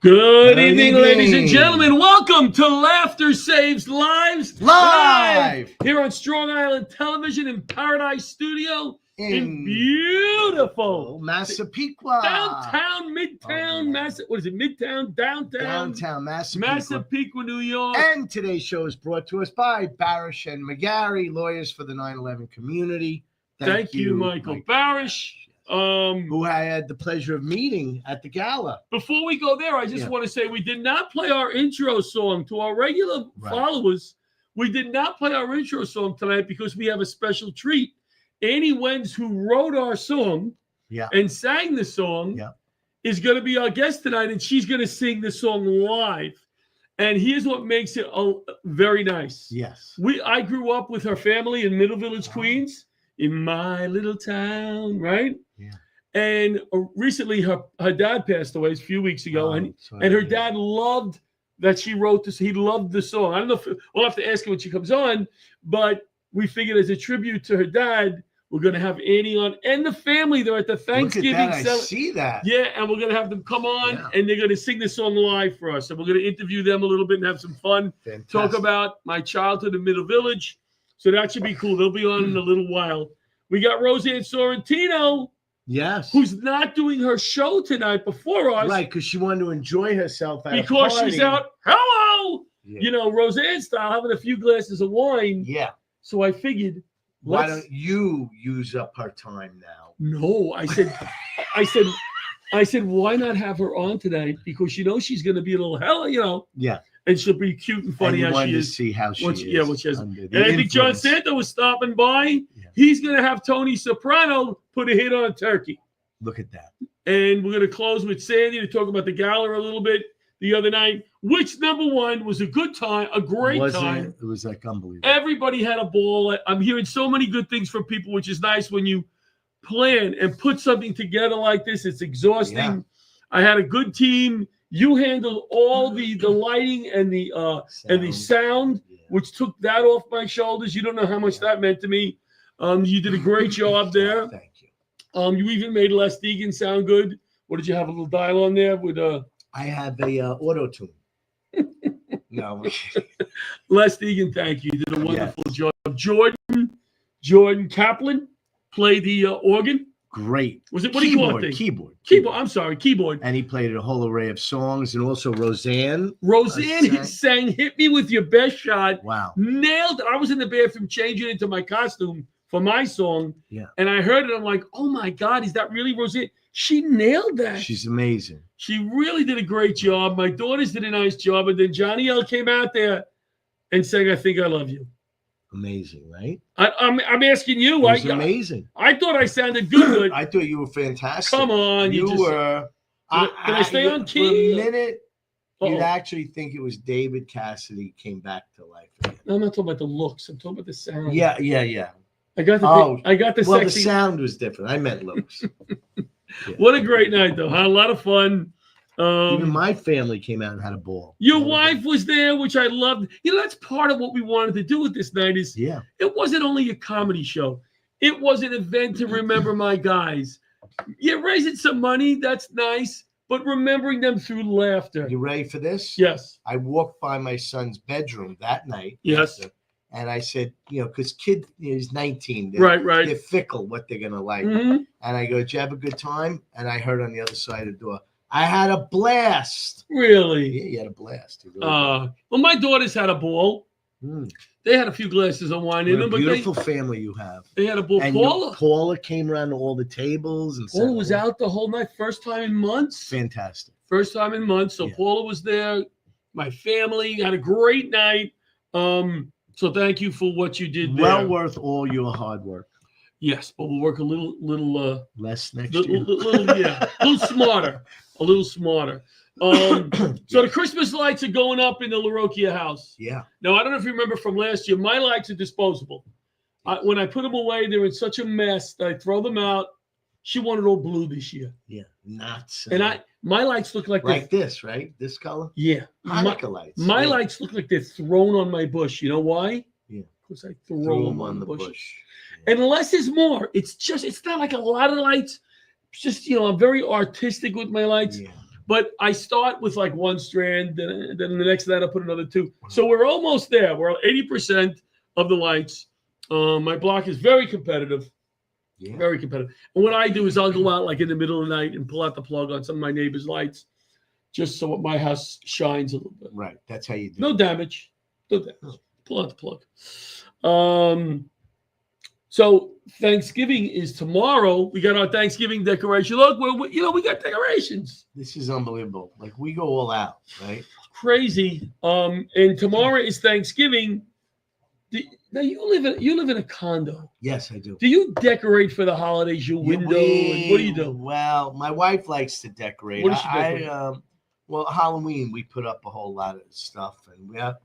Good evening, ladies and gentlemen. Welcome to Laughter Saves Lives Live here on Strong Island Television in Paradise Studio in beautiful Massapequa, downtown, midtown, what is it? Midtown, downtown Massapequa, New York. And today's show is brought to us by Barasch and McGarry, lawyers for the 9/11 community. Thank you, Michael Barasch. Who I had the pleasure of meeting at the gala. Before we go there, I just want to say we did not play our intro song to our regular followers. We did not play our intro song tonight because we have a special treat. Annie Wenz, who wrote our song and sang the song, is going to be our guest tonight, and she's going to sing the song live. And here's what makes it very nice. Yes. I grew up with her family in Middle Village, Queens, in my little town, right? Yeah. And recently her dad passed away a few weeks ago, and her dad loved that she wrote this. He loved the song. I don't know if we'll have to ask her when she comes on, but we figured as a tribute to her dad, we're going to have Annie on and the family. They're at the Thanksgiving. Look at that. I see that. Yeah, and we're going to have them come on, and they're going to sing the song live for us. And we're going to interview them a little bit and have some fun. Fantastic. Talk about my childhood in Middle Village. So that should be cool. They'll be on in a little while. We got Roseanne Sorrentino. Yes. Who's not doing her show tonight before us. Right, because she wanted to enjoy herself at because a party. she's out, hello, you know, Roseanne style, having a few glasses of wine. Yeah. So I figured, why don't you use up her time now? No, I said, why not have her on tonight? Because you know she's going to be a little hell, you know. Yeah. And she'll be cute and funny as she is. To see how she is. Yeah, what she is. And I think John Santo was stopping by. Yeah. He's going to have Tony Soprano put a hit on Turkey. Look at that. And we're going to close with Sandy to talk about the gala a little bit the other night, which number one was a good time, a great time. It was like unbelievable. Everybody had a ball. I'm hearing so many good things from people, which is nice when you plan and put something together like this. It's exhausting. Yeah. I had a good team. You handled all the lighting and the sound, which took that off my shoulders. You don't know how much that meant to me. You did a great job there. Thank you. You even made Les Deegan sound good. What did you have, a little dial on there with I have a auto tune. No. Les Deegan, thank you. You did a wonderful job. Jordan Kaplan played the organ. Great. Was it what do you call it? Keyboard. I'm sorry, keyboard. And he played a whole array of songs, and also Roseanne. Sang "Hit Me with Your Best Shot." Wow. Nailed it. I was in the bathroom changing into my costume for my song. Yeah. And I heard it. I'm like, oh my God, is that really Roseanne? She nailed that. She's amazing. She really did a great job. My daughters did a nice job. And then Johnny L came out there and sang, I Think I Love You. Amazing, right? I'm asking you. It was amazing. I thought I sounded good. I thought you were fantastic. Come on. You were. Did I stay on key? For a minute, you'd actually think it was David Cassidy came back to life again. No, I'm not talking about the looks. I'm talking about the sound. Yeah. I got the well, sexy. The sound was different. I meant looks. Yeah. What a great night, though. Huh? A lot of fun. Even my family came out and had a ball. Your wife was there, which I loved. You know, that's part of what we wanted to do with this night is it wasn't only a comedy show. It was an event to remember my guys. You're raising some money. That's nice. But remembering them through laughter. You ready for this? Yes. I walked by my son's bedroom that night. Yes. And I said, you know, because kid is 19. Right. They're fickle what they're going to like. Mm-hmm. And I go, did you have a good time? And I heard on the other side of the door, I had a blast. Really? Yeah, you had a blast. Well, my daughters had a ball. They had a few glasses of wine in them. Beautiful family you have. They had a ball. And Paula came around to all the tables. And Paula was out the whole night. First time in months. Fantastic. First time in months. So Paula was there. My family had a great night. So thank you for what you did there. Well worth all your hard work. Yes, but we'll work a little less next year. A little smarter. So the Christmas lights are going up in the LaRocchia house. Yeah. Now, I don't know if you remember from last year, my lights are disposable. When I put them away, they're in such a mess that I throw them out. She wanted all blue this year. Yeah, not so. And my lights look like this, right? This color? Yeah. Hanukkah lights. My lights look like they're thrown on my bush. You know why? Yeah. Because I throw them on the bush. Yeah. And less is more. It's not like a lot of lights. It's just, I'm very artistic with my lights. Yeah. But I start with like one strand, then the next night I'll put another 2. So we're almost there. We're at 80% of the lights. My block is very competitive. Yeah. Very competitive. And what I do is I'll go out like in the middle of the night and pull out the plug on some of my neighbors' lights just so my house shines a little bit. Right. That's how you do No it. damage. No damage. Pull out the plug. So Thanksgiving is tomorrow. We got our Thanksgiving decoration. Look, we got decorations. This is unbelievable. Like we go all out, right? Crazy. And tomorrow is Thanksgiving. Now you live in a condo. Yes, I do. Do you decorate for the holidays? Your window? And what do you do? Well, my wife likes to decorate. What does she decorate? Well, Halloween we put up a whole lot of stuff, and we have.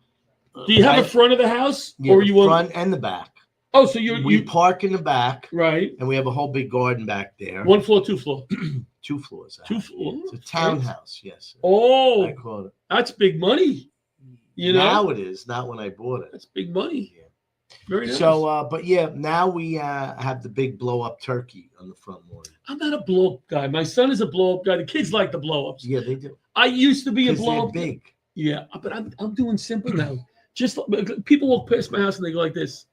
Do you have a front of the house, Yeah, or you front and the back? Oh, so we park in the back, right? And we have a whole big garden back there. 1 floor, 2 floor, 2 floors. 2 floors. It's a townhouse. Yes. Oh, I call it. That's big money. Now it is, not when I bought it. That's big money. Yeah. Very nice. So, but yeah, now we have the big blow up turkey on the front lawn. I'm not a blow up guy. My son is a blow up guy. The kids like the blow ups. Yeah, they do. I used to be a blow up. Big. Yeah, but I'm doing simple now. Just people walk past my house and they go like this.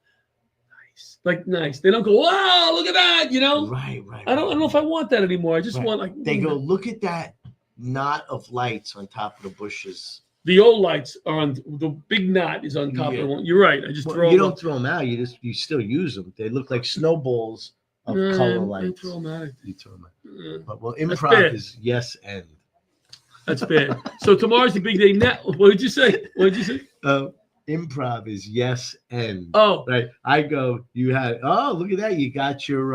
Nice. They don't go, wow, look at that, Right. I don't know if I want that anymore. I just want like they go, look at that knot of lights on top of the bushes. The old lights are on the big knot is on top of the one. You're right. I just throw. You don't throw them out. You still use them. They look like snowballs of color lights. I throw them out. You throw them out. But improv is yes and. That's bad. So tomorrow's the big day. Now, what did you say? Improv is yes and. Oh, right. I go. You had. Oh, look at that. You got your.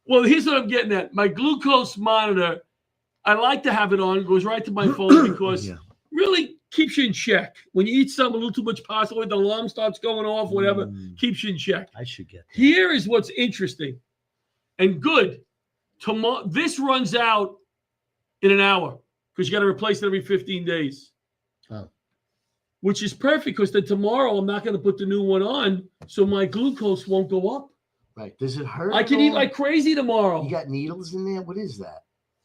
Well, here's what I'm getting at. My glucose monitor. I like to have it on. It goes right to my phone because really keeps you in check. When you eat something a little too much pasta, the alarm starts going off, whatever, keeps you in check. I should get that. Here is what's interesting and good. Tomorrow, this runs out in an hour because you got to replace it every 15 days. Oh. Which is perfect because then tomorrow I'm not going to put the new one on, so my glucose won't go up. Right. Does it hurt? I can eat like crazy tomorrow. You got needles in there? What is that?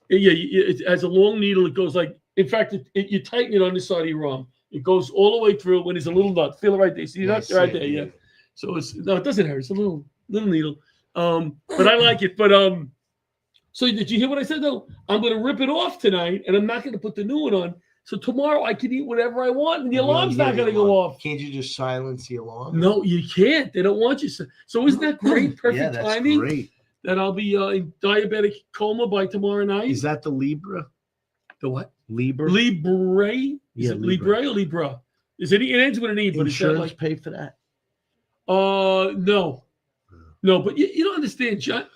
Yeah, it has a long needle. It goes like, in fact, you tighten it on the side of your arm. It goes all the way through when there's a little nut. Feel it right there. See that right there? Yeah. So it doesn't hurt. It's a little needle. But I like it. But so did you hear what I said though? I'm going to rip it off tonight, and I'm not going to put the new one on. So tomorrow I can eat whatever I want, and the alarm's not going to go off. Can't you just silence the alarm? No, you can't. They don't want you. So isn't that great? Perfect timing. Great. That I'll be in diabetic coma by tomorrow night. Is that the Libra? The what? Libre? Is it Libre or Libra? It ends with an E, but insurance pay for that? No. No, but you don't understand, Johnny.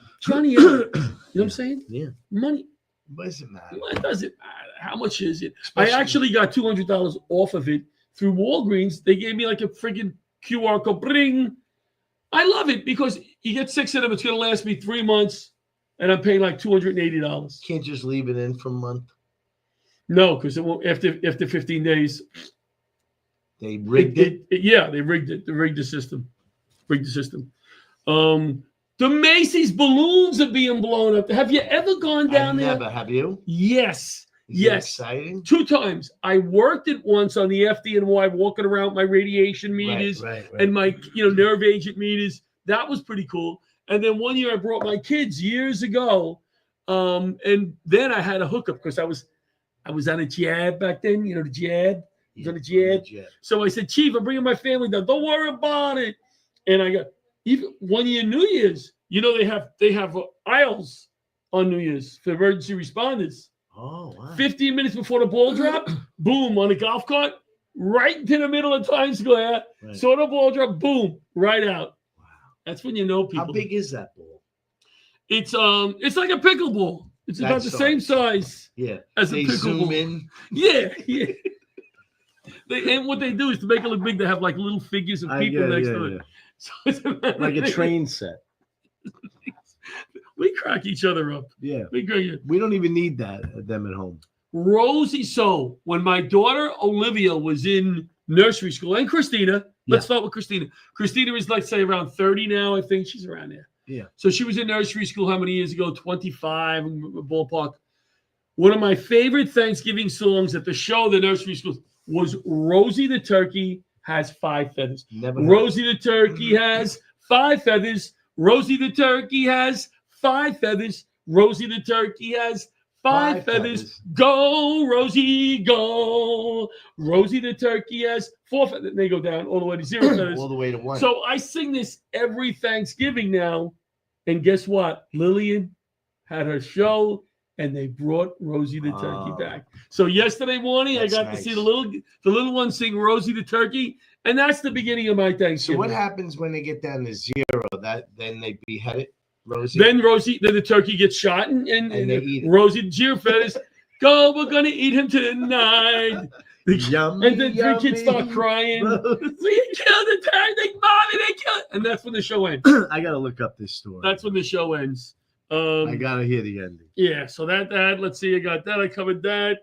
You know what I'm saying? Yeah. Money. What does it matter? It doesn't matter. How much is it? I actually got $200 off of it through Walgreens. They gave me like a freaking QR code. Bring. I love it because you get 6 of them. It's going to last me 3 months, and I'm paying like $280. Can't just leave it in for a month. No, because it won't. After 15 days, they rigged it. Yeah, they rigged it. They rigged the system. The Macy's balloons are being blown up. Have you ever gone down there? Never. Have you? Yes. Is it exciting? 2 times. I worked it once on the FDNY, walking around my radiation meters and my nerve agent meters. That was pretty cool. And then one year I brought my kids years ago, and then I had a hookup because I was on a jab back then. You know the jab. I was on a jab. So I said, Chief, I'm bringing my family down. Don't worry about it. And I got even 1 year New Year's. They have aisles on New Year's for emergency responders. Oh, wow. 15 minutes before the ball drop, boom, on a golf cart, right into the middle of Times Square. Right. Saw the ball drop, boom, right out. Wow. That's when you know people. How big is that ball? It's like a pickleball. It's about the same size. Yeah. As a pickleball. Zoom in. Yeah. And what they do is to make it look big, they have like little figures of people next to it. So it's like a train set. We crack each other up. Yeah. We don't even need them at home. Rosie, so when my daughter Olivia was in nursery school, and Christina, let's start with Christina. Christina is, let's say, around 30 now. I think she's around there. Yeah. So she was in nursery school how many years ago? 25 in ballpark. one of my favorite Thanksgiving songs at the show, the nursery schools, was Rosie the Turkey Has 5 Feathers. Rosie the Turkey has 5 feathers. Rosie the Turkey has 5 feathers. Rosie the Turkey has 5 feathers. Go, Rosie, go. Rosie the Turkey has 4 feathers. They go down all the way to 0 feathers. All the way to 1. So I sing this every Thanksgiving now. And guess what? Lillian had her show, and they brought Rosie the Turkey back. So yesterday morning, I got to see the little one sing Rosie the Turkey, and that's the beginning of my Thanksgiving. So what happens when they get down to 0? Then they behead it, Rosie? Then the turkey gets shot, and they eat it. Rosie the Giro feathers, go, we're going to eat him tonight. Yummy, and then 3 kids start crying. We killed the turkey, Mommy, they killed it. And that's when the show ends. I got to look up this story. That's when the show ends. I gotta hear the ending. Yeah, so that let's see, I got that. I covered that.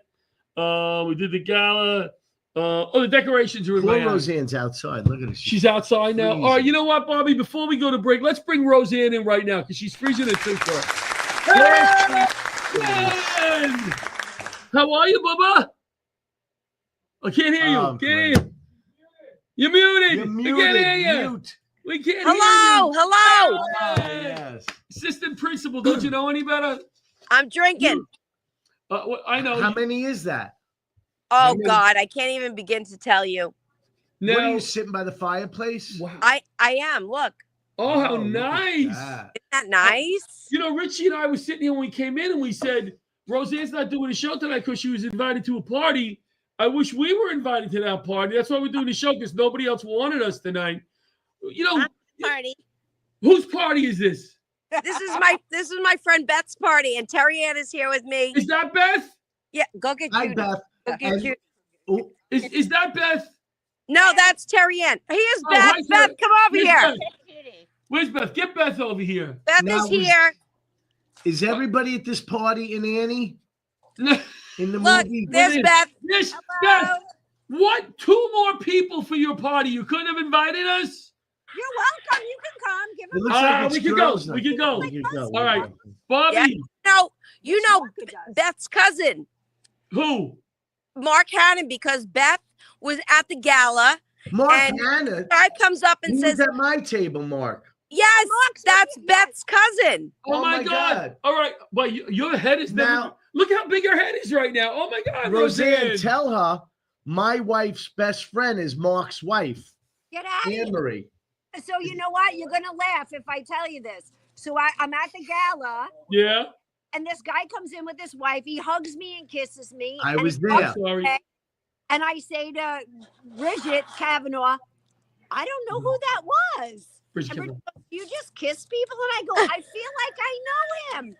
We did the gala. The decorations are in my house. Roseanne's outside. Look at her. She's outside now. All right, you know what, Bobby? Before we go to break, let's bring Roseanne in right now because she's freezing it too far. Hey! How are you, Bubba? I can't hear you. Can't hear you. You're muted. We can't hear you. Mute. We can't hear you. Hello. Yes. Assistant principal, don't you know any better? I'm drinking. I know. How many is that? Oh, God. I can't even begin to tell you. What are you sitting by the fireplace? Wow. I am. Look. Oh, how nice. Isn't that nice? You know, Richie and I were sitting here when we came in and we said, Roseanne's not doing a show tonight because she was invited to a party. I wish we were invited to that party. That's why we're doing the show because nobody else wanted us tonight. You know, party. Whose party is this? This is my friend Beth's party, and Terry Ann is here with me. Is that Beth? Yeah, go get Hi, Judy. Beth. Go get Judy. Is that Beth? No, that's Terry Ann. Here's Beth. Hi, Beth, come over here. Where's Beth? Get Beth over here. Beth is here. Is everybody at this party in Annie? In the Look, movie? there's Beth. Yes, Hello. Beth. What? 2 more people for your party? You couldn't have invited us? You're welcome. You can come. Give It him looks like it's we could girls' go. night. We could go. We could go. All right. Bobby. Yeah. You know Beth's cousin, Who? Mark Hannon, because Beth was at the gala. Mark and Hanna. Guy comes up and He says, was at my table, Mark. yes, that's Beth's cousin. Oh, my God. All right. Well, your head is Now- look how big her head is right now. Oh, my God. Roseanne, tell her my wife's best friend is Mark's wife, Get out of here. Anne-Marie. So you know what? You're gonna laugh if I tell you this. So I'm at the gala, Yeah. and this guy comes in with his wife. He hugs me and kisses me. I and was he there. goes, Sorry. And I say to Bridget Kavanaugh, I don't know who that was. Bridget And Kavanaugh. Bridget goes, you just kiss people? And I go, I feel like I know him.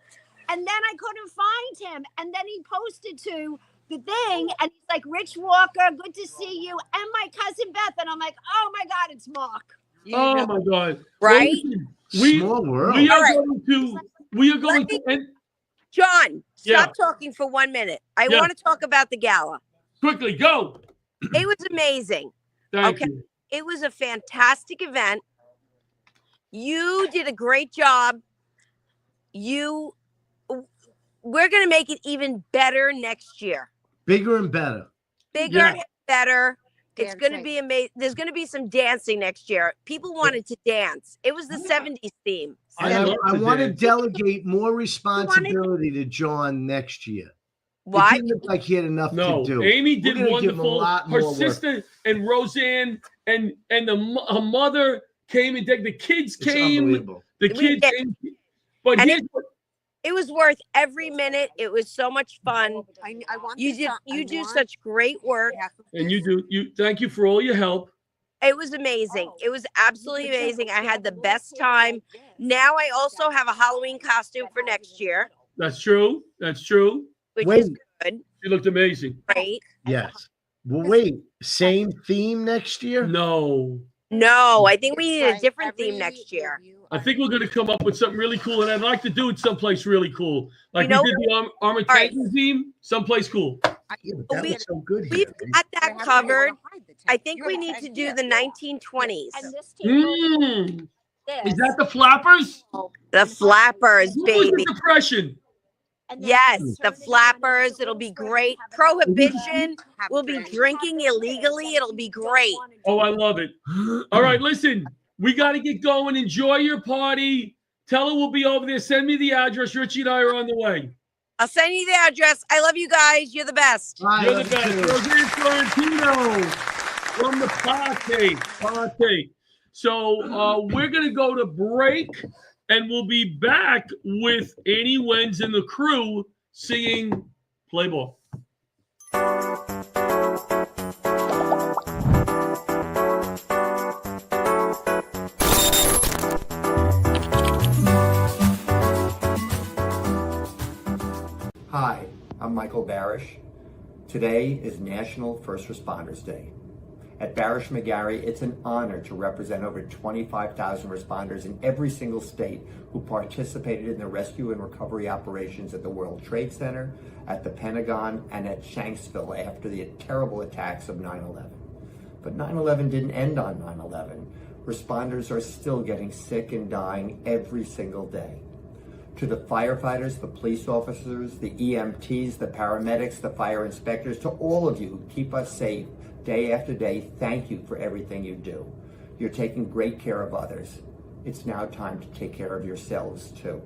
And then I couldn't find him. And then he posted to the thing, and he's like, Rich Walker, good to see you. And my cousin Beth. And I'm like, oh my God, it's Mark. Oh, my God. Right? Small world. We are All right. going to end. John, Yeah. stop talking for 1 minute. I Yeah. want to talk about the gala. Quickly, go. It was amazing. Thank Okay. you. It was a fantastic event. You did a great job. We're going to make it even better next year. Bigger and better. Bigger Yeah. and better. It's going to Dancing. be amazing. There's going to be some dancing next year. People wanted to dance. It was the 70s theme. I love to want to dance. delegate more responsibility to John next year. It Why? didn't look like he had enough No, to do. Amy We're did gonna give him a wonderful. lot Her more work. sister and Roseanne and her mother came and the kids It's came. unbelievable. The We kids did. came. But And here's what- It was worth every minute. It was so much fun. I want You do such great work. and thank you for all your help. It was amazing. It was absolutely amazing. I had the best time. Now I also have a Halloween costume for next year, That's true. That's true. which Wait. is good. She looked amazing. Great. Yes. Well, wait. Same theme next year? No. No, I think we need a different theme next year. I think we're going to come up with something really cool, and I'd like to do it someplace really cool. Like You know- we did the Armor right. Titan theme, someplace cool. Yeah, but that We- was so good We've here. got that covered. I think we need to do the 1920s. And this table, Mm. this. Is that the Flappers? The Flappers, Who was the baby. Depression? And then Yes, turn the it on, and flappers. it's a It'll little be break, great. have a- Prohibition. We'll be drinking illegally. It'll be great. Oh, I love it. All right, listen, we got to get going. Enjoy your party. Tell her we'll be over there. Send me the address. Richie and I are on the way. I'll send you the address. I love you guys. You're the best. You're the best. Roseanne Sorrentino from the party. So we're going to go to break, and we'll be back with Annie Wenz and the crew singing Play Ball. Hi, I'm Michael Barasch. Today is National First Responders Day. At Barasch McGarry, it's an honor to represent over 25,000 responders in every single state who participated in the rescue and recovery operations at the World Trade Center, at the Pentagon, and at Shanksville after the terrible attacks of 9/11. But 9/11 didn't end on 9/11. Responders are still getting sick and dying every single day. To the firefighters, the police officers, the EMTs, the paramedics, the fire inspectors, to all of you who keep us safe day after day, thank you for everything you do. You're taking great care of others. It's now time to take care of yourselves too.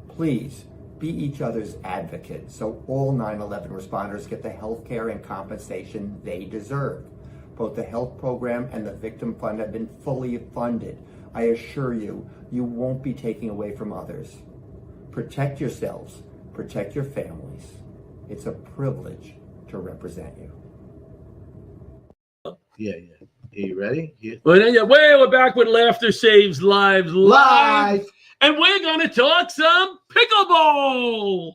Please be each other's advocate so all 9/11 responders get the health care and compensation they deserve. Both the health program and the victim fund have been fully funded. I assure you, you won't be taking away from others. Protect yourselves, protect your families. It's a privilege to represent you. Yeah. Are you ready? Yeah. We're back with Laughter Saves Lives live. And we're going to talk some pickleball.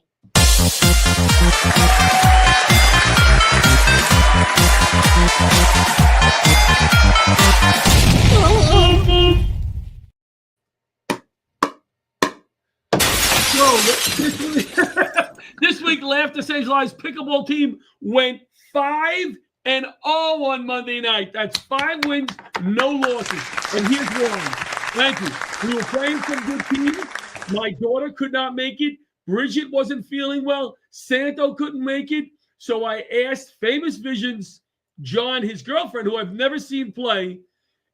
This week, Laughter Saves Lives pickleball team went 5-0 on Monday night. That's 5 wins, no losses. And here's why. Thank you. We were playing some good teams. My daughter could not make it. Bridget wasn't feeling well. Santo couldn't make it. So I asked Famous Visions, John, his girlfriend, who I've never seen play,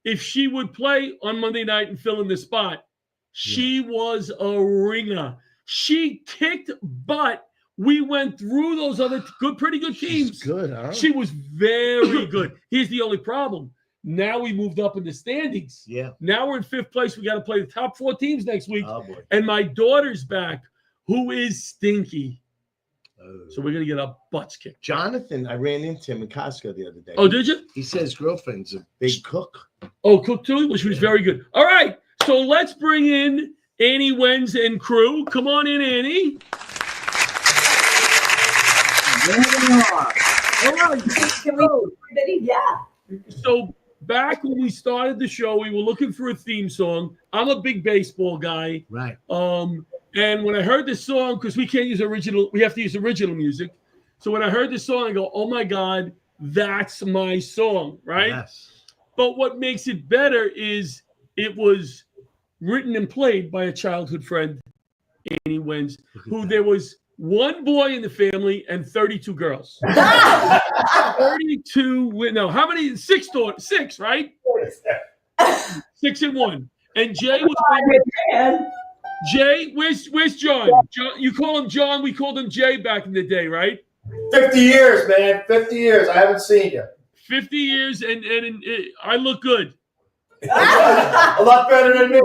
if she would play on Monday night and fill in the spot. She was a ringer. She kicked butt. We went through those other pretty good teams. She's good, huh? She was very good. Here's the only problem. Now we moved up in the standings. Yeah. Now we're in 5th place. We got to play the top 4 teams next week. Oh, boy. And my daughter's back, who is stinky. Oh. So we're going to get our butts kicked. Jonathan, I ran into him in Costco the other day. Oh, did you? He says girlfriend's a big cook. Oh, cook too? Well, she was very good. All right. So let's bring in Annie Wenz and crew. Come on in, Annie. So back when we started the show, we were looking for a theme song. I'm a big baseball guy. Right. And when I heard this song, because we can't use original, we have to use original music. So when I heard this song, I go, oh my God, that's my song, right? Yes. But what makes it better is it was written and played by a childhood friend, Annie Wenz, who there was one boy in the family and 32 girls. 32, no, how many? 6, right? 6 and 1. And Jay was Jay, where's John? John? You call him John, we called him Jay back in the day, right? 50 years, man. 50 years. I haven't seen you. 50 years, and I look good. A lot better than me.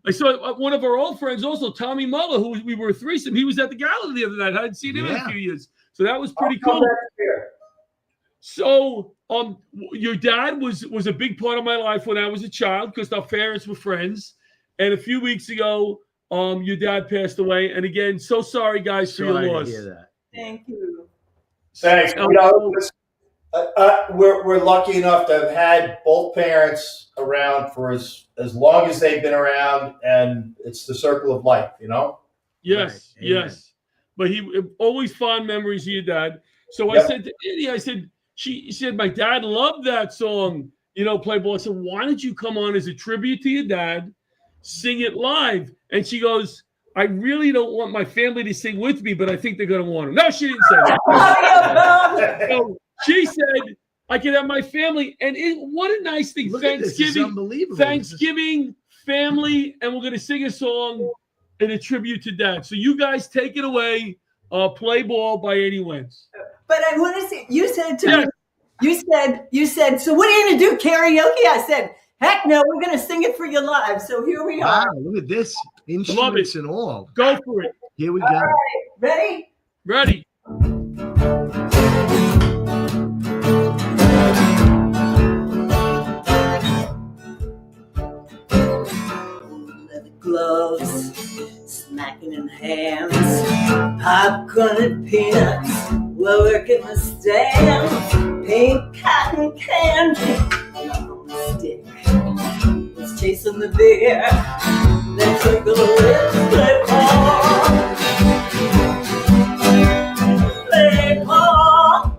I saw one of our old friends also, Tommy Muller, who we were a threesome. He was at the gala the other night. I hadn't seen him in a few years. So that was pretty cool. So your dad was a big part of my life when I was a child because our parents were friends. And a few weeks ago, your dad passed away. And again, so sorry, guys, for your loss. Thank you. Thanks. We're lucky enough to have had both parents around for as long as they've been around, and it's the circle of life, you know? Yes, right. yes. But he always fond memories of your dad. So Yep. I said to Annie, she said, my dad loved that song, Play Ball. I said, why don't you come on as a tribute to your dad, sing it live? And she goes, I really don't want my family to sing with me, but I think they're going to want to. No, she didn't say that. So she said I could have my family. And what a nice thing. Look at this. This is unbelievable. Thanksgiving, family, and we're going to sing a song in a tribute to Dad. So you guys take it away. Play ball by Annie Wentz. But I want to see, you said to me, you said, so what are you going to do, karaoke? I said, heck no, we're going to sing it for you live. So here we are. Wow, look at this. Instruments and all. Go for it. Here we go. All right. Ready? Ready. Leather gloves, smacking in hands, popcorn and peanuts, we're working the stand, pink cotton candy, on the stick, it's chasing the deer, then twinkle the lips, play ball, play ball,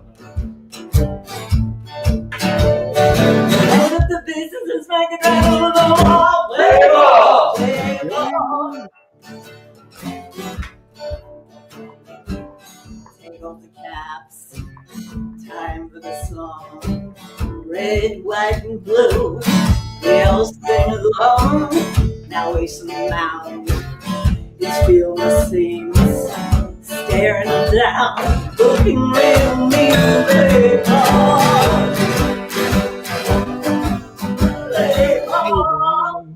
hold up the bases and smack it right over the wall, play ball, play ball. Take off the caps, time for the song. Red, white, and blue, we all sing along. Now we surmount, each feel the seams, staring down, looking real mean, play ball. Play ball.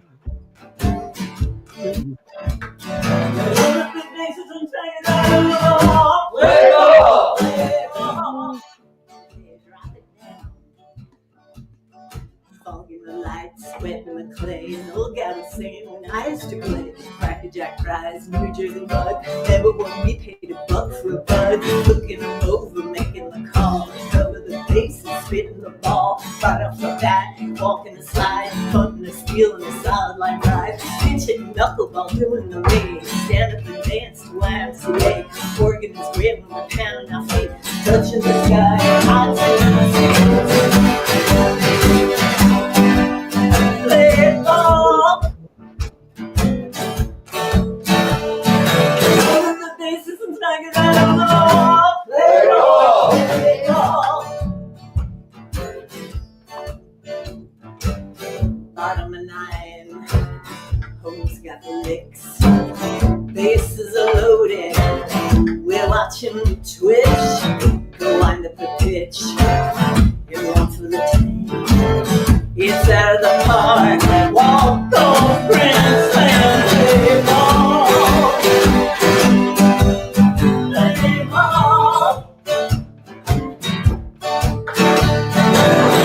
Sweating the clay, and old gal was singing when I used to play. Cracker Jack fries, New Jersey mud. Never won me paid $1 for a bud. Looking them over, making the call. Cover the bases, spitting the ball. Right off the bat, walking the slide, punting the steel in the solid line drive. Pinch hitting knuckleball, doing the raid. Stand up and dance to YMCA. Organ is great when we're pounding our feet, touching the sky. Hot play ball. Hold the bases and smack it right on the wall. Play ball. Play ball. Bottom of 9. Home's got the licks. Bases are loaded. We're watching them twitch. Go wind up the pitch. You're on for the team. It's out of the park, walk on Grand Slam, play ball, play ball.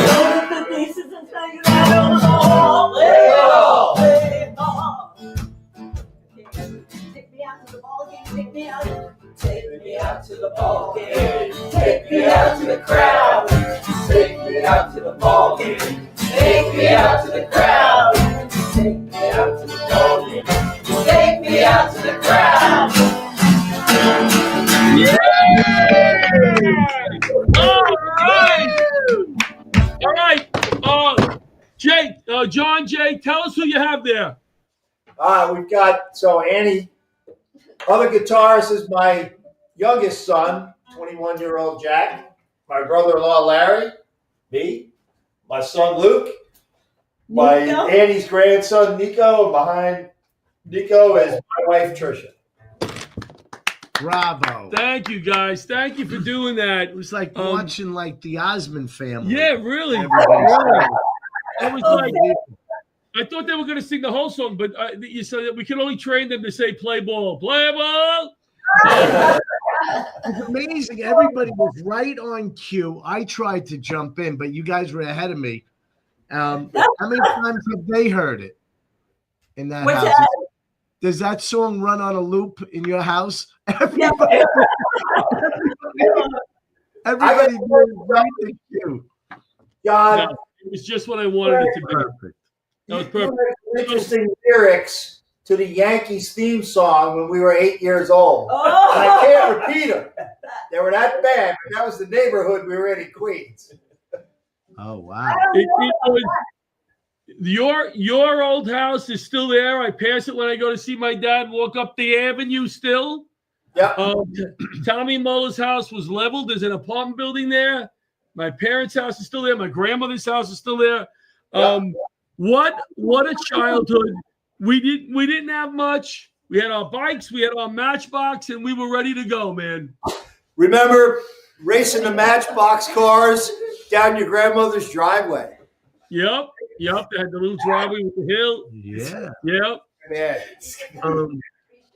Load up the bases and smack it right on the ball, play ball, play ball. Take me out to the ball game, take me out to the ball game, take me out to the crowd, take me out to the ball game. Take me out to the crowd. Take me out to the ball game. Take me out to the crowd. Yeah! All right. Jake, John Jay, tell us who you have there. We've got, Annie. Other guitarist is my youngest son, 21-year-old Jack. My brother-in-law, Larry. Me. My son, Luke. My Annie's grandson, Nico. And behind Nico is my wife, Tricia. Bravo. Thank you, guys. Thank you for doing that. It was like watching the Osmond family. Yeah, really. I was like, I thought they were going to sing the whole song, but you said that we can only train them to say play ball. Play ball. It's amazing. Everybody was right on cue. I tried to jump in, but you guys were ahead of me. How many times have they heard it in that house? Does that song run on a loop in your house? Everybody was right on cue. John, no, it was just what I wanted it to be. Perfect. That was perfect. Interesting lyrics to the Yankees theme song when we were 8 years old. Oh. And I can't repeat them. They were that bad, but that was the neighborhood we were in Queens. Oh, wow. Your old house is still there. I pass it when I go to see my dad. Walk up the avenue still. Yeah. Tommy Muller's house was leveled. There's an apartment building there. My parents' house is still there. My grandmother's house is still there. What a childhood. We didn't have much. We had our bikes, we had our Matchbox, and we were ready to go, man. Remember racing the Matchbox cars down your grandmother's driveway? Yep. They had the little driveway with the hill. Yeah. Yep. Man.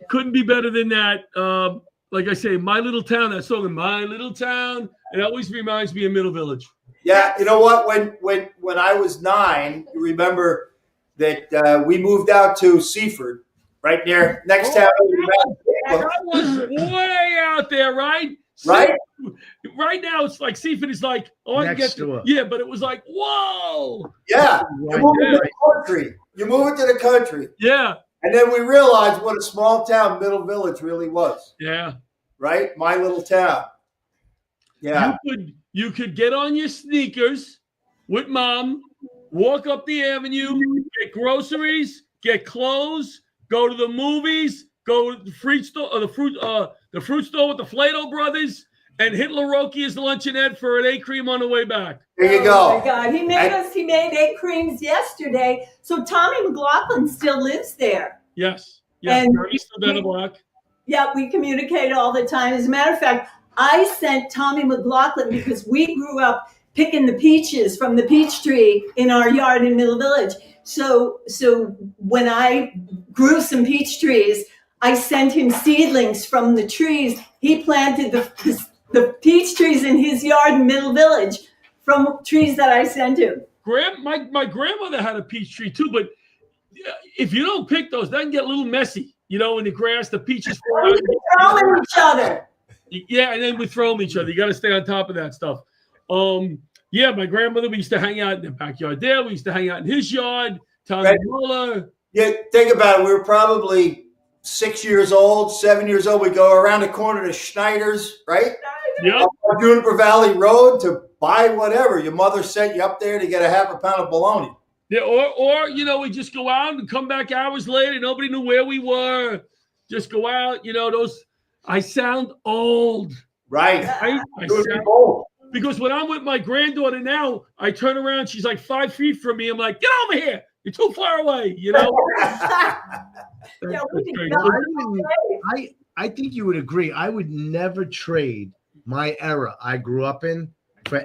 Couldn't be better than that. Like I say, My Little Town, that song in My Little Town, it always reminds me of Middle Village. Yeah, you know what? When I was 9, you remember that we moved out to Seaford, right there, next town. That was way out there, right? Right? Right now, it's like Seaford is like, oh, I Next get door. Yeah, but it was like, whoa. Yeah, Right you move there. it to the country. You move it to the country. Yeah. And then we realized what a small town Middle Village really was. Yeah. Right? My little town. Yeah. You could get on your sneakers with mom, walk up the avenue, get groceries, get clothes, go to the movies, go to the fruit store or the fruit store with the Flato brothers, and hit LaRocchi's luncheonette for an egg cream on the way back. There you go. Oh my God, he made egg creams yesterday. So Tommy McLaughlin still lives there. Yes. And He's still down the block. Yeah, we communicate all the time. As a matter of fact, I sent Tommy McLaughlin because we grew up picking the peaches from the peach tree in our yard in Middle Village. So when I grew some peach trees, I sent him seedlings from the trees. He planted the peach trees in his yard in Middle Village from trees that I sent him. My grandmother had a peach tree too, but if you don't pick those, that can get a little messy. You know, in the grass, the peaches fall out. Throwing each other. Yeah, and then we throw them each other. You got to stay on top of that stuff. Yeah, my grandmother, we used to hang out in the backyard there. We used to hang out in his yard. Tommy Muller. Yeah, think about it. We were probably 6 years old, 7 years old. We go around the corner to Schneider's, right? Yep. Up Juniper Valley Road to buy whatever. Your mother sent you up there to get a half a pound of bologna. Yeah, or we just go out and come back hours later. Nobody knew where we were. Just go out. I sound old. Right. I sound old. Because when I'm with my granddaughter now, I turn around. She's like 5 feet from me. I'm like, get over here. You're too far away. I think you would agree. I would never trade my era I grew up in for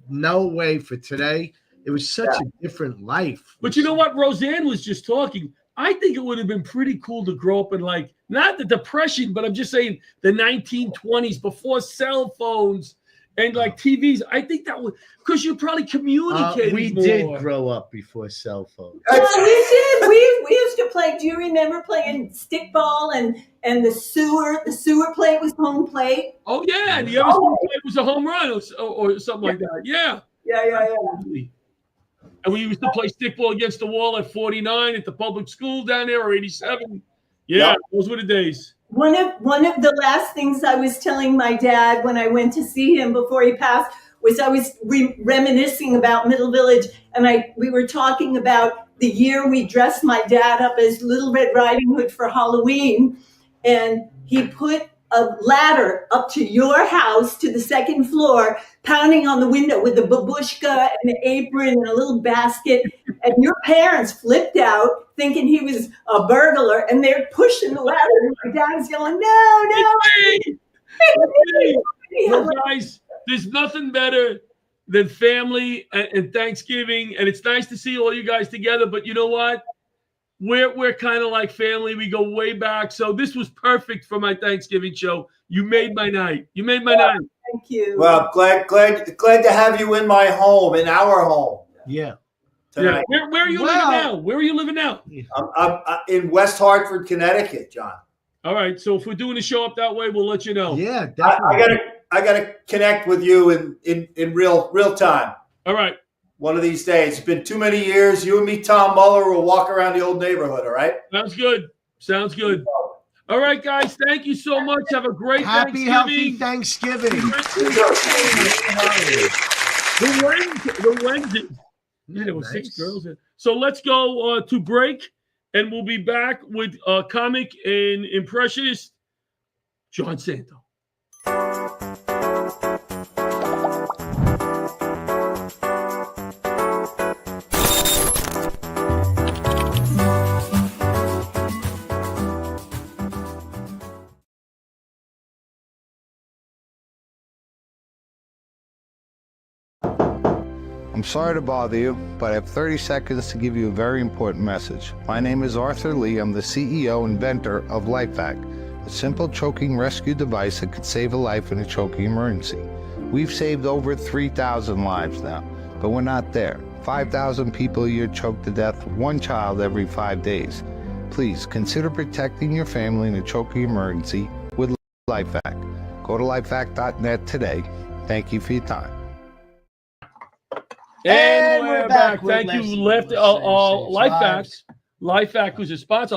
no way for today. It was such a different life. But you know what? Roseanne was just talking. I think it would have been pretty cool to grow up in, like, not the Depression, but I'm just saying the 1920s, before cell phones and like TVs. I think that would, because you probably communicated we more. did grow up before cell phones. Yeah, we did. We used to play. Do you remember playing stickball and the sewer plate was home plate? Oh yeah, and the other plate was a home run or something like that. Yeah. Yeah. And we used to play stickball against the wall at 49 at the public school down there, or 87. Yeah, those were the days. One of the last things I was telling my dad when I went to see him before he passed was I was reminiscing about Middle Village, and we were talking about the year we dressed my dad up as Little Red Riding Hood for Halloween, and he put a ladder up to your house to the second floor, pounding on the window with a babushka and an apron and a little basket. And your parents flipped out thinking he was a burglar, and they're pushing the ladder. And my dad was yelling, no. Well, guys, there's nothing better than family and Thanksgiving. And it's nice to see all you guys together. But you know what? We're kind of like family. We go way back. So this was perfect for my Thanksgiving show. You made my night. Night. Thank you. Well, glad to have you in my home, in our home. Yeah. Tonight. Yeah. Where are you living now? Where are you living now? I'm in West Hartford, Connecticut, John. All right. So if we're doing a show up that way, we'll let you know. Yeah, definitely. I gotta connect with you in real time. All right. One of these days. It's been too many years. You and me, Tom Muller, will walk around the old neighborhood, all right? Sounds good. All right, guys. Thank you so much. Have a great healthy Thanksgiving. The Wednesday. Yeah, there were 6 girls. So let's go to break, and we'll be back with comic and impressionist John Santo. I'm sorry to bother you, but I have 30 seconds to give you a very important message. My name is Arthur Lee. I'm the CEO and inventor of LifeVac, a simple choking rescue device that could save a life in a choking emergency. We've saved over 3,000 lives now, but we're not there. 5,000 people a year choke to death, one child every 5 days. Please consider protecting your family in a choking emergency with LifeVac. Go to lifevac.net today. Thank you for your time. And we're back. Thank you, LifeVac. LifeVac was a sponsor.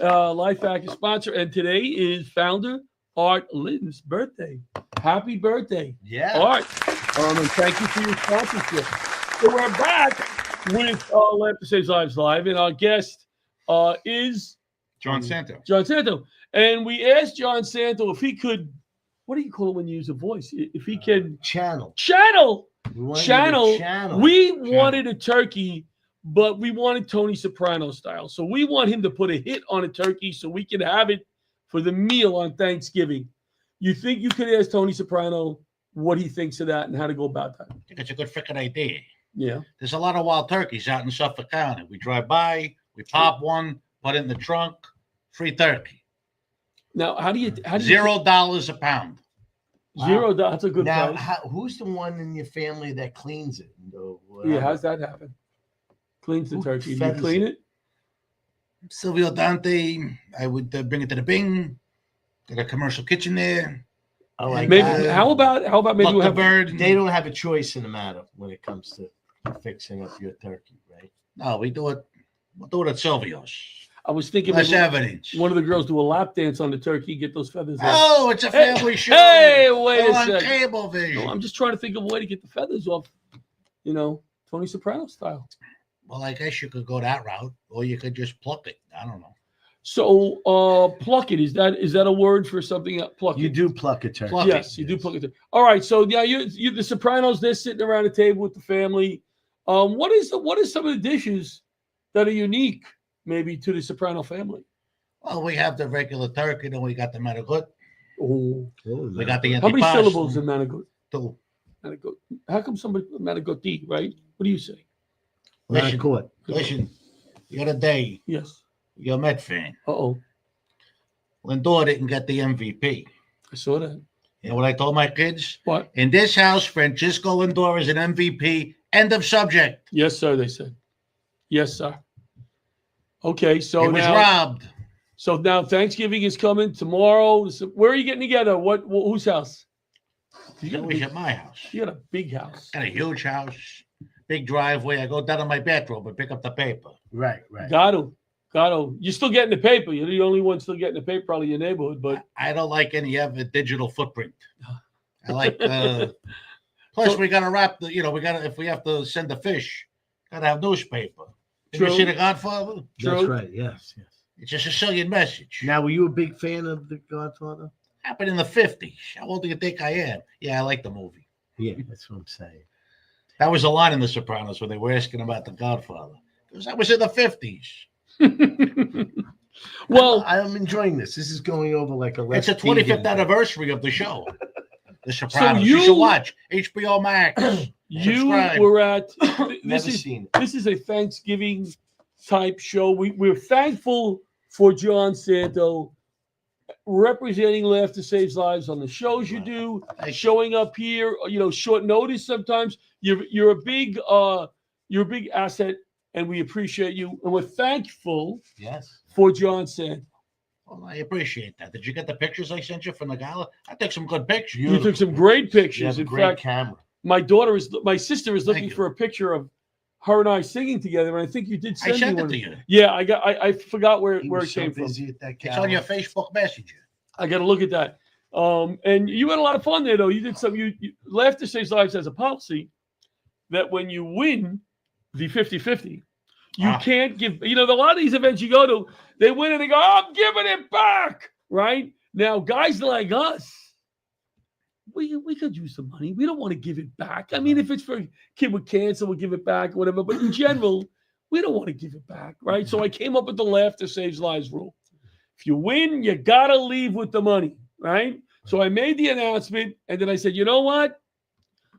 LifeVac is sponsor, and today is founder Art Linton's birthday. Happy birthday, Art! And thank you for your sponsorship. So we're back with Laughter Saves Lives Live, and our guest is John Santo. John Santo, and we asked John Santo if he could. What do you call it when you use a voice? If he can Channel. We wanted a turkey, but we wanted Tony Soprano style. So we want him to put a hit on a turkey so we can have it for the meal on Thanksgiving. You think you could ask Tony Soprano what he thinks of that and how to go about that? I think it's a good freaking idea. Yeah. There's a lot of wild turkeys out in Suffolk County. We drive by, we pop one, put it in the trunk, free turkey. Now, how do you $0 a pound? $0. That's a good now, price. Who's the one in your family that cleans it? Yeah, how's that happen? Cleans the turkey. Do you clean it? Silvio Dante. I would bring it to the Bing. Got a commercial kitchen there. Oh, like maybe. that. How about maybe Pluck we the have bird. They don't have a choice in the matter when it comes to fixing up your turkey, right? No, we do it. We'll do it at Silvio's. I was thinking Less maybe evidence. one of the girls do a lap dance on the turkey, get those feathers off. Oh, it's a family show. Hey, wait a on second. Cablevision. No, I'm just trying to think of a way to get the feathers off, Tony Soprano style. Well, I guess you could go that route, or you could just pluck it. I don't know. So, pluck it. Is that a word for something? Pluck You it. do pluck a turkey. Pluck Yes, you do pluck it. All right. So yeah, you the Sopranos. They're sitting around the table with the family. What is some of the dishes that are unique, maybe, to the Soprano family? Well, we have the regular turkey, then we got the managut. Oh, We got the how many antipasto. syllables in managut? 2. Managut. How come somebody managuti, right? What do you say? Listen, the other day, Yes. you're a Met fan. Uh-oh. Lindor didn't get the MVP. I saw that. You know what I told my kids? What? In this house, Francisco Lindor is an MVP. End of subject. Yes, sir, they said. Yes, sir. Okay, so He was now robbed. So now Thanksgiving is coming tomorrow. So where are you getting together? Whose house? It was at my house. You got a big house. Got a huge house, big driveway. I go down to my bathroom and pick up the paper. Right. Got to. You're still getting the paper. You're the only one still getting the paper, probably in your neighborhood. But I don't like any of a digital footprint. I like. Plus, we gotta wrap the. We gotta if we have to send a fish, gotta have newspaper. Did you True. see The Godfather? True. That's right. Yes. It's a Sicilian message. Now, were you a big fan of The Godfather? Happened in the 50s. How old do you think I am? Yeah, I like the movie. Yeah, that's what I'm saying. That was a line in The Sopranos when they were asking about The Godfather. Because that was in the 50s. Well, I'm enjoying this. This is going over like a. It's the 25th anniversary of the show. The Sopranos. You should watch HBO Max. You were at this is a Thanksgiving type show. We're thankful for John Santo representing Laughter Saves Lives on the shows you do, showing up here, short notice sometimes. You're a big asset, and we appreciate you, and we're thankful for John Santo. Well, I appreciate that. Did you get the pictures I sent you from the gala? I took some good pictures. You took some great pictures. In great fact, camera. my sister is looking for a picture of her and I singing together, and I think you did send me one. I sent it to you. Yeah, I forgot where it came from. It's on your Facebook Messenger. I got to look at that. And you had a lot of fun there, though. You did some. Laughter Saves Lives has a policy that when you win, the 50-50. You can't give, a lot of these events you go to, they win and they go, I'm giving it back, right? Now, guys like us, we could use the money. We don't want to give it back. I mean, if it's for a kid with cancer, we'll give it back or whatever. But in general, we don't want to give it back, right? So I came up with the laughter saves lives rule. If you win, you got to leave with the money, right? So I made the announcement, and then I said, you know what?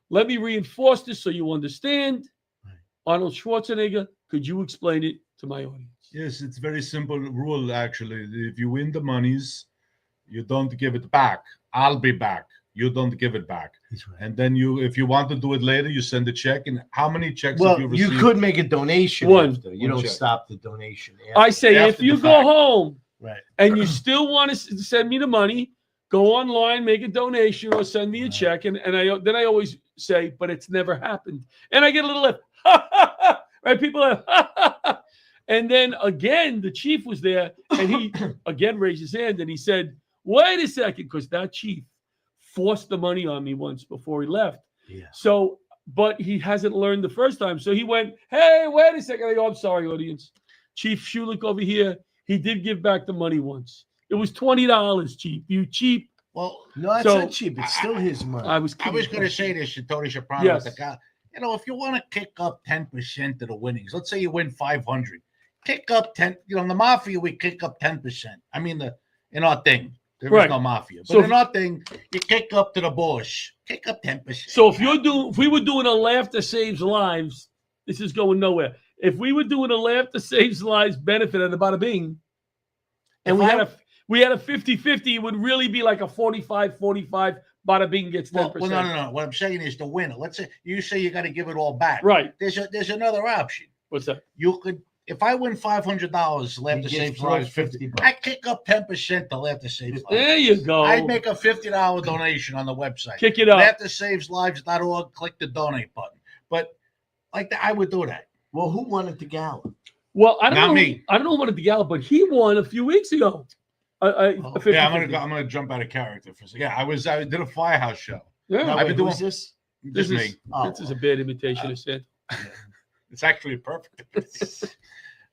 Let me reinforce this so you understand. Arnold Schwarzenegger, could you explain it to my audience? Yes, it's very simple rule, actually. If you win the monies, you don't give it back. I'll be back. You don't give it back. That's right. And then if you want to do it later, you send a check. And how many checks Well, have you received? you could make a donation. One. After. You don't check. stop the donation. I say After if you the go fact. home Right. and you still want to send me the money, go online, make a donation, or send me a check. And then I always say, but it's never happened. And I get a little laugh. Right? People are, and then again, the chief was there, and he again raised his hand and he said, wait a second, because that chief forced the money on me once before he left. Yeah. So, but he hasn't learned the first time. So he went, hey, wait a second. I go, I'm sorry, audience. Chief Schulich over here, he did give back the money once. It was $20, Chief. You cheap. Well, No, that's So, not cheap. It's still his money. I was I was going to say this to Tony Soprano. Yes. The guy, if you want to kick up 10% of the winnings, let's say you win 500, kick up 10. The mafia, we kick up 10%. I mean, in our thing, there is Right. no mafia. But So in our thing, you kick up to the boss, kick up 10%. So if we were doing a laughter saves lives, this is going nowhere. If we were doing a laughter saves lives benefit at the Bada Bing, and we had a 50-50, it would really be like a 45-45. Bada Bing gets 10%. Well, no. What I'm saying is the winner. Let's say you got to give it all back. Right. There's another option. What's that? You could, if I win $500, laughter You saves give lives $50. I kick up 10% to laughter saves lives. There you go. I'd make a $50 donation on the website. Kick it up. LaughterSavesLives.org. Click the donate button. But like that, I would do that. Well, who won at the gala? Well, I don't Not know. me. I don't know who won at the gala, but he won a few weeks ago. A 50-50. Yeah, I'm gonna jump out of character for a second. Yeah, I did a firehouse show. Yeah. No, I've wait, been who's doing this? just me. This is a bad imitation of Santa. It's actually perfect.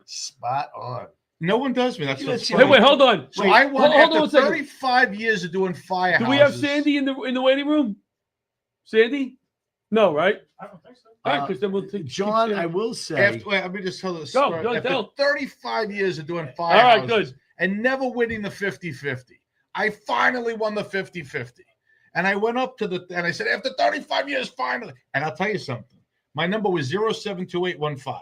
Spot on. No one does me. That's Yeah, what's see, funny. Wait, hold on. So I won hold on after one second. 35 years of doing firehouses. Do we have Sandy in the waiting room? Sandy? No, right? I don't think so. All right, because then we'll take John, I will say. Let me just tell this Go, story. go, After tell. 35 years of doing firehouses right, good. and never winning the 50-50, I finally won the 50-50. And I went up to and I said, after 35 years, finally. And I'll tell you something. My number was 072815,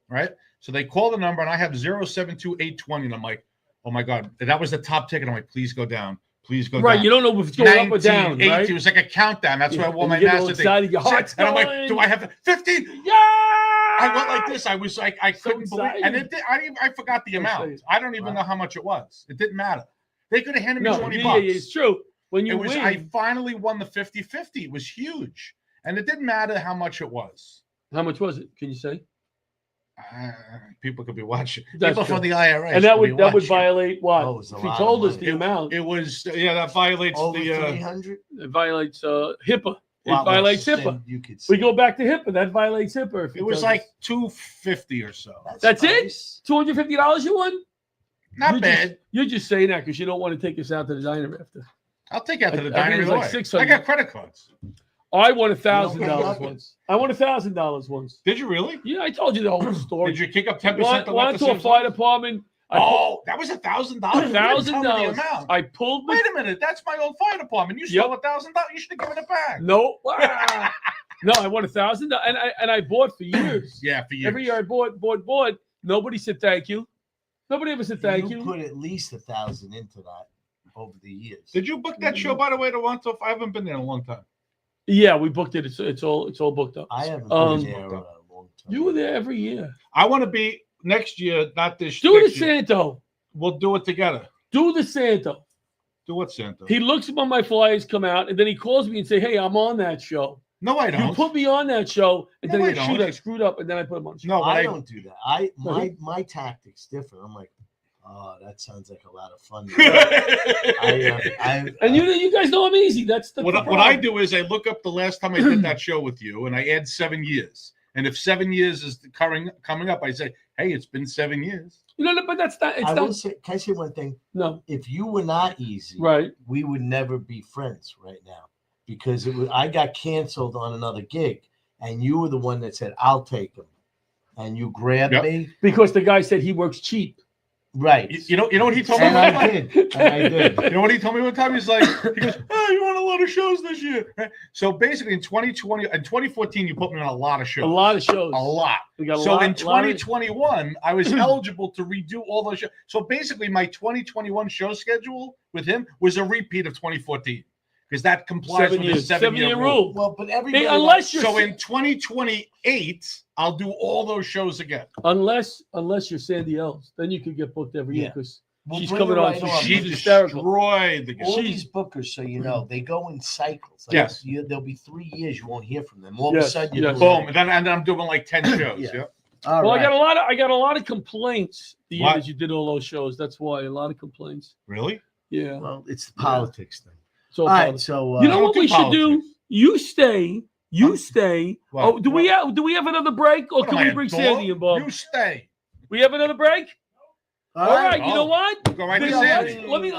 right? So they call the number, and I have 072820. And I'm like, oh, my God. And that was the top ticket. I'm like, please go down. Please go Right, down. you don't know if it's going up or down, 19, 18. right? It was like a countdown. That's why I wore And my you get all NASA thing. excited, your heart's And I'm like, going. do I have 15? Yeah! I went like this. I was like, I couldn't believe it. And excited. I forgot the amount. I don't even know how much it was. It didn't matter. They could have handed me No, 20 yeah, bucks. it's true. When you win, I finally won the 50-50. It was huge. And it didn't matter how much it was. how much was it? Can you say? People could be watching. That's People true. from the IRS. And that could be would watching. violate what? Oh, it's a if he lot told of us the money. amount, It was, that violates Over the. 300? it violates HIPAA. It Wow, violates then HIPAA. You could We say. go back to HIPAA. That violates HIPAA. If he It was tells like us. $250 or so. That's it? nice. $250 you won? Not You're bad. You're just saying that because you don't want to take us out to the diner after. I'll take out to the I diner think it's either like way. 600. I got credit cards. I won You $1,000 don't once. I won $1,000 once. Did you really? Yeah, I told you the whole story. Did you kick up 10%? Went to a fire department. Oh, that was $1,000. $1,000. I pulled my Wait a minute. That's my old fire department. You stole $1,000. You should have given it back. no. No, I won $1,000, and I bought for years. Yeah, for years. Every year I bought. Nobody said thank you. Nobody ever said thank you. Put at least 1,000 into that over the years. Did you book that show, by the way, to one till I haven't been there in a long time. Yeah, we booked it. It's all booked up. I haven't Um, been there in a long time. You were there every year. I want to be next year, not this Do the next year. Santo. We'll do it together. Do the Santo. Do what, Santa? He looks when my flyers come out, and then he calls me and say, "Hey, I'm on that show. No, I don't. You put me on that show." And No, then I he goes, "Shoot, don't. I screwed up," and then I put him on. The show. No, but I don't do that. No. My tactic's different. I'm like, oh, that sounds like a lot of fun. And you guys know I'm easy. That's the What I problem. do is I look up the last time I did that show with you, and I add 7 years. And if 7 years is coming up, I say, hey, it's been 7 years. No, but that's not. It's not. Can I say one thing? No. If you were not easy, right, we would never be friends right now because I got canceled on another gig, and you were the one that said, "I'll take him," and you grabbed me because the guy said he works cheap. Right. You know what he told me? And I did. You know what he told me one time? He goes, "Oh, you want a lot of shows this year." So basically, in 2020 and 2014, you put me on a lot of shows. A lot of shows. A lot. So in 2021, I was eligible to redo all those shows. So basically, my 2021 show schedule with him was a repeat of 2014 because that complies with the 7-year rule. Well, but everybody. So in 2028, I'll do all those shows again. Unless you're Sandy Ells, then you could get booked every year because she's bring coming her on. right on. She hysterical. destroyed the All these bookers, so you know, they go in cycles. Like Yes. There'll be 3 years you won't hear from them. All of a sudden, you're doing boom, and then I'm doing like 10 shows. Yeah. Yeah. All Well, right. I got a lot of complaints the year that you did all those shows. That's why a lot of complaints. Really? Yeah. Well, it's the politics thing. So all right. So you know what we should do? You stay. You stay. What? Oh, do we have another break, or What can am we I, bring a dog? Sandy and Bob? You stay. We have another break. All right. You know what? Go right to Then Sandy. let me.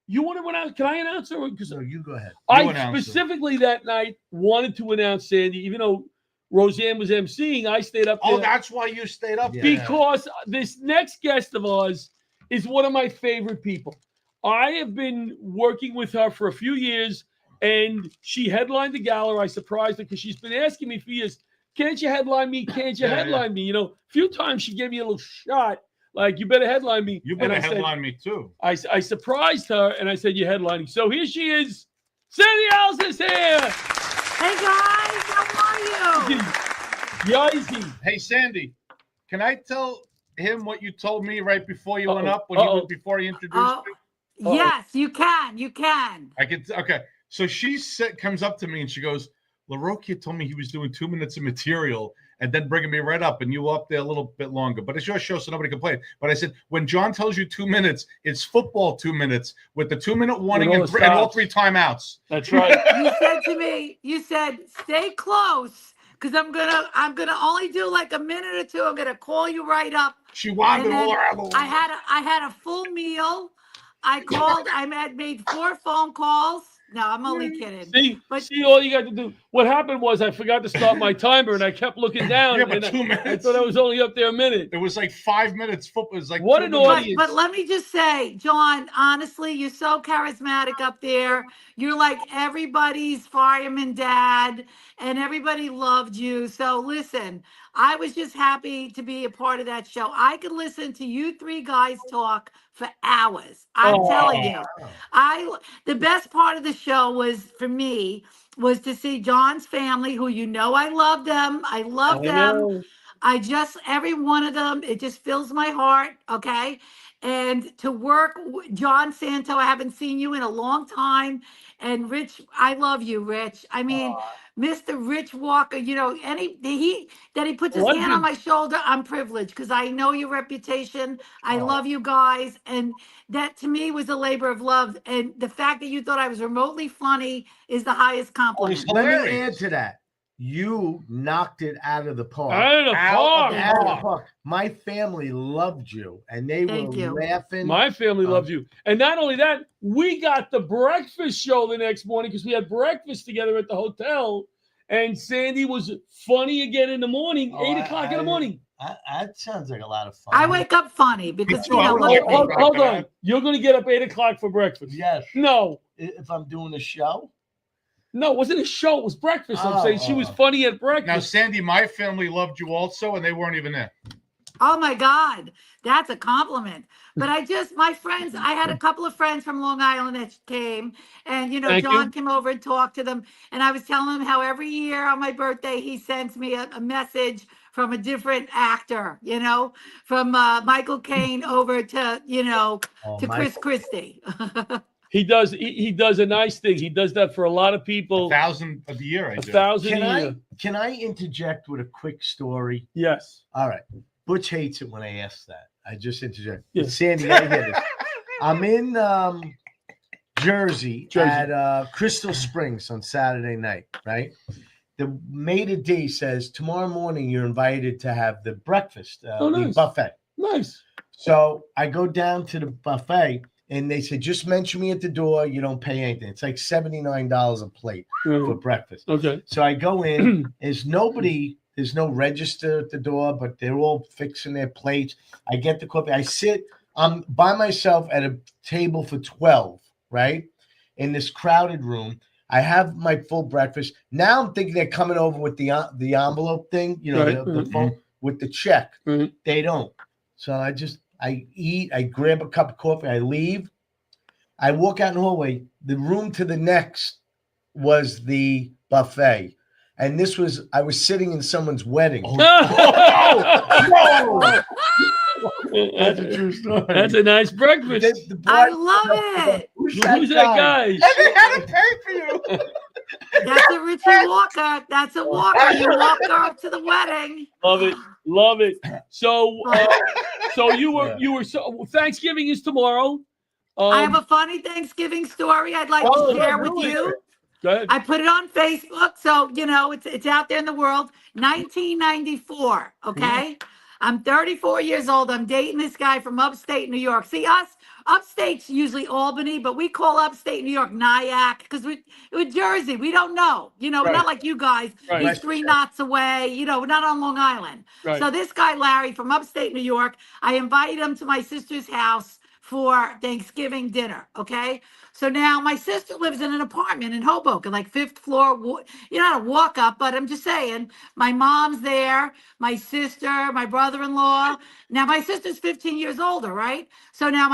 You want to announce? Can I announce her? Because No, you go ahead. I announce her. specifically that night wanted to announce Sandy, even though Roseanne was emceeing. I stayed up there. Oh, that's why you stayed up there. Because this next guest of ours is one of my favorite people. I have been working with her for a few years, and she headlined the gala. I surprised her because she's been asking me for years, can't you headline me? Can't you headline me? You know, a few times she gave me a little shot, like, you better headline me. You better And I headline said, me too. I surprised her, and I said, you're headlining. So here she is. Sandy Ells is here. Hey, guys. How are you? Yeezy. Hey, Sandy, can I tell him what you told me right before you went up before he introduced me? Yes, you can. You can. I could. Okay. So she comes up to me and she goes, LaRocchia told me he was doing 2 minutes of material and then bringing me right up, and you were up there a little bit longer. But it's your show, so nobody complained. But I said, when John tells you 2 minutes, it's football 2 minutes with the 2-minute warning and all 3 timeouts. That's right. You said to me, you said, stay close, because I'm gonna only do like a minute or two. I'm gonna call you right up. She wandered all around. I had a full meal. I called. I had made 4 phone calls. No, I'm only kidding. See, all you got to do. What happened was I forgot to start my timer, and I kept looking down. Yeah, but and 2 minutes. I thought I was only up there a minute. It was like 5 minutes. Football was like what an audience. But let me just say, John, honestly, you're so charismatic up there. You're like everybody's fireman dad, and everybody loved you. So listen, I was just happy to be a part of that show. I could listen to you 3 guys talk for hours. I'm telling you. The best part of the show was, for me, was to see John's family, who I love them. I love them. Every one of them, it just fills my heart, okay? And to work, John Santo, I haven't seen you in a long time. And Rich, I love you, Rich. I mean, Mr. Rich Walker, he puts his hand on my shoulder. I'm privileged because I know your reputation. I love you guys. And that to me was a labor of love. And the fact that you thought I was remotely funny is the highest compliment. Let me add to that. You knocked it out of the park. Out of the park. My family loved you, and they were laughing. My family loved you. And not only that, we got the breakfast show the next morning because we had breakfast together at the hotel. And Sandy was funny again in the morning, 8 o'clock in the morning. That sounds like a lot of fun. I wake up funny because, look at me. Hold on. You're going to get up 8 o'clock for breakfast? Yes. No. If I'm doing a show? No, it wasn't a show. It was breakfast. I'm saying she was funny at breakfast. Now, Sandy, my family loved you also, and they weren't even there. Oh my God, that's a compliment. But my friends, I had a couple of friends from Long Island that came, and John came over and talked to them. And I was telling them how every year on my birthday, he sends me a message from a different actor, from Michael Caine over to, to Chris Christie. He does a nice thing. He does that for a lot of people. 1,000 a year. 1,000 a year. Can I interject with a quick story? Yes. All right. Butch hates it when I ask that. I just interject. Yes. Sandy, I hear this. I'm in Jersey at Crystal Springs on Saturday night, right? the maitre d' says tomorrow morning you're invited to have the breakfast, the nice. buffet. Nice. So I go down to the buffet, and they said, just mention me at the door. You don't pay anything. It's like $79 a plate for breakfast. Okay. So I go in. There's nobody. There's no register at the door, but they're all fixing their plates. I get the coffee. I sit. I'm by myself at a table for 12, right? In this crowded room. I have my full breakfast. Now I'm thinking they're coming over with the envelope thing, the phone with the check. They don't. So I eat, I grab a cup of coffee, I leave. I walk out in the hallway. The room to the next was the buffet. And I was sitting in someone's wedding. That's a true story. That's a nice breakfast. I love it. Who's that guy? And they had to pay for you. That's a Richie Walker. That's a Walker. You walked her up to the wedding. Love it. So, so Thanksgiving is tomorrow. I have a funny Thanksgiving story I'd like to share with you. Go ahead. I put it on Facebook, so it's out there in the world. 1994. Okay, I'm 34 years old. I'm dating this guy from upstate New York. See, upstate's usually Albany, but we call upstate New York Nyack because we're Jersey. We don't know. We're not like you guys. Right. He's 3 knots away. We're not on Long Island. Right. So this guy, Larry, from upstate New York, I invited him to my sister's house for Thanksgiving dinner. Okay. So now my sister lives in an apartment in Hoboken, like 5th floor. Not a walk up, but I'm just saying, my mom's there, my sister, my brother-in-law. Now my sister's 15 years older, right? So now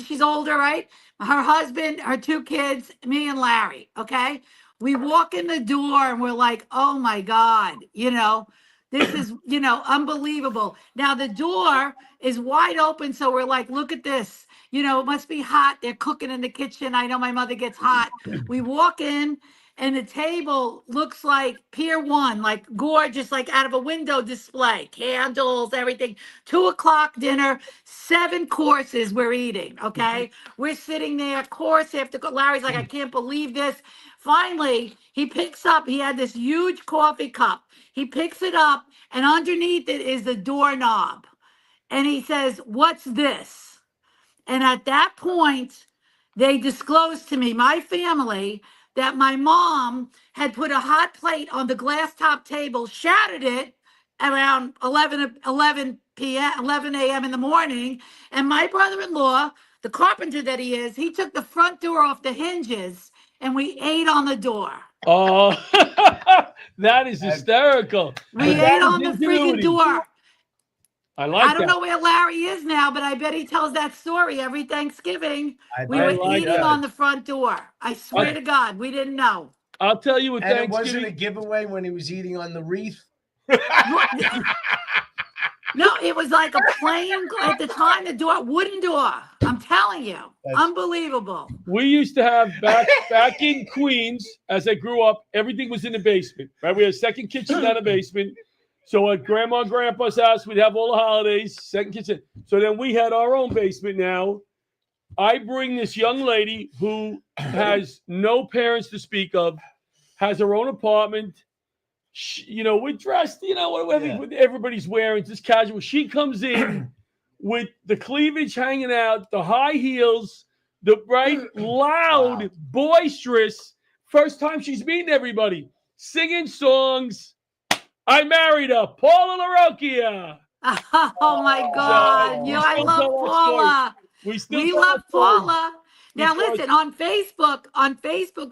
she's older, right? Her husband, her 2 kids, me and Larry. Okay. We walk in the door and we're like, oh my God, this is, unbelievable. Now the door is wide open. So we're like, look at this. It must be hot. They're cooking in the kitchen. I know my mother gets hot. We walk in and the table looks like Pier 1, like gorgeous, like out of a window display, candles, everything. 2:00 dinner, 7 courses we're eating. Okay. We're sitting there course after course. Larry's like, I can't believe this. Finally, he had this huge coffee cup. He picks it up and underneath it is the doorknob. And he says, what's this? And at that point, they disclosed to me, my family, that my mom had put a hot plate on the glass top table, shattered it around 11 a.m. in the morning. And my brother-in-law, the carpenter that he is, he took the front door off the hinges and we ate on the door. Oh, that is hysterical. We ate on the freaking door. I don't know where Larry is now, but I bet he tells that story every Thanksgiving. We were eating on the front door. I swear to God, we didn't know. I'll tell you what Thanksgiving. Thanksgiving. It wasn't a giveaway when he was eating on the wreath. No, it was like a plain, at the time, the door, wooden door. I'm telling you, unbelievable. We used to have back in Queens, as I grew up, everything was in the basement, right? We had a second kitchen down the basement. So at Grandma and Grandpa's house, we'd have all the holidays, second kitchen. So then we had our own basement now. I bring this young lady who has no parents to speak of, has her own apartment. We're dressed, what everybody's wearing, just casual. She comes in with the cleavage hanging out, the high heels, the bright, loud, boisterous. First time she's meeting everybody, singing songs. I married her, Paula LaRocchia. Oh my God! I love Paula. We love Paula. Now listen, on Facebook,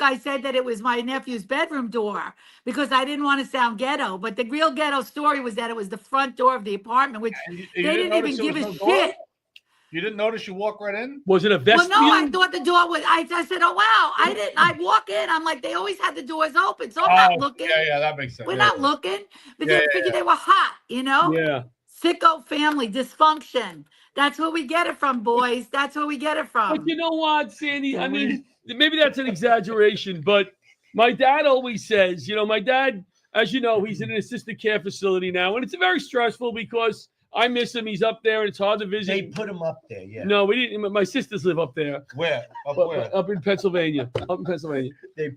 I said that it was my nephew's bedroom door because I didn't want to sound ghetto. But the real ghetto story was that it was the front door of the apartment, which they didn't even give a shit. You didn't notice you walk right in? Was it a vestibule? Well, no, I thought the door was. I said, "Oh wow!" I didn't. I walk in. I'm like, they always had the doors open, so I'm not looking. Yeah, that makes sense. We're not looking, but they figured they were hot, Yeah. Sicko family dysfunction. That's where we get it from, boys. That's where we get it from. But you know what, Sandy? I mean, maybe that's an exaggeration, but my dad always says, my dad, as you know, he's in an assisted care facility now, and it's very stressful because I miss him. He's up there, and it's hard to visit. They put him up there, yeah. No, we didn't. My sisters live up there. Where? Up in Pennsylvania. Up in Pennsylvania.